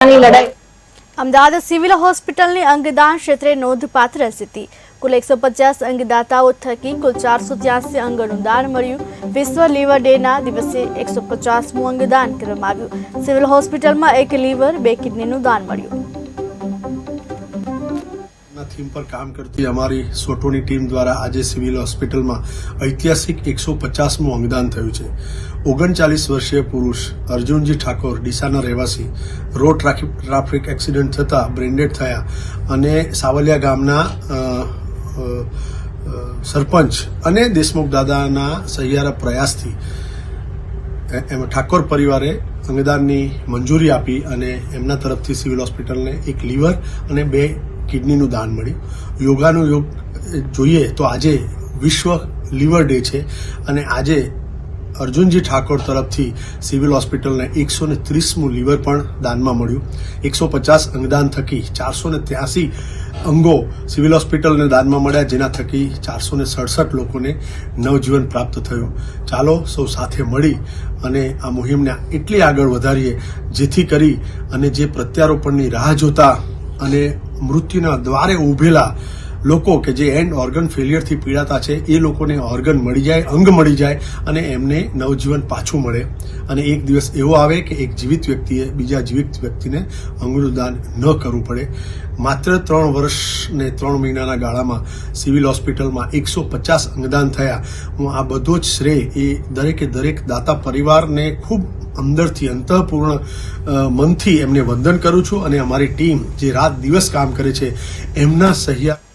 લડાઈ અમદાવાદ સિવિલ હોસ્પિટલની અંગદાન ક્ષેત્રે નોંધપાત્ર સિદ્ધિ. કુલ 150 અંગદાતાઓ થકી કુલ 483 અંગોનું દાન મળ્યું. વિશ્વ લીવર ડેના દિવસે 150મું અંગદાન કરવામાં આવ્યું. સિવિલ હોસ્પિટલમાં 1 લીવર 2 કિડનીનું દાન મળ્યું. થીમ પર કામ કરતી અમારી સોટોની ટીમ દ્વારા આજે સિવિલ હોસ્પિટલમાં ઐતિહાસિક 150મું અંગદાન થયું છે. 39 વર્ષીય પુરુષ અર્જુનજી ઠાકોર ડીસાના રહેવાસી રોડ ટ્રાફિક એક્સિડન્ટ થતાં બ્રેન્ડેડ થયા અને સાવલિયા ગામના સરપંચ અને દેશમુખ દાદાના સહિયારા પ્રયાસથી એમાં ઠાકોર પરિવારે અંગદાનની મંજૂરી આપી અને એમના તરફથી સિવિલ હોસ્પિટલને 1 લીવર અને 2 કિડનીનું દાન મળ્યું. યોગાનું યોગ જોઈએ તો આજે વિશ્વ લીવર ડે છે અને આજે અર્જુનજી ઠાકોર તરફથી સિવિલ હોસ્પિટલને 130મું લીવર પણ દાનમાં મળ્યું. 150 અંગદાન થકી 483 અંગો સિવિલ હોસ્પિટલને દાનમાં મળ્યા, જેના થકી 467 લોકોને નવજીવન પ્રાપ્ત થયું. ચાલો સૌ સાથે મળી અને આ મુહિમને એટલી આગળ વધારીએ જેથી કરી અને જે પ્રત્યારોપણની રાહ જોતા અને મૃત્યુના દ્વારે ઉભેલા લોકો કે જે એન્ડ ઓર્ગન ફેલિયરથી પીડાતા છે એ લોકોને ઓર્ગન મળી જાય, અંગ મળી જાય અને એમને નવજીવન પાછું મળે અને એક દિવસ એવો આવે કે એક જીવિત વ્યક્તિએ બીજા જીવિત વ્યક્તિને અંગનું દાન ન કરવું પડે. માત્ર 3 વર્ષ ને 3 મહિનાના ગાળામાં સિવિલ હોસ્પિટલમાં 150 અંગદાન થયા. હું આ બધો જ શ્રેય એ દરેક દાતા પરિવારને ખૂબ અંદરથી અંતઃપૂર્ણ મનથી એમને વંદન કરું છું અને અમારી ટીમ જે રાત દિવસ કામ કરે છે એમના સહિયા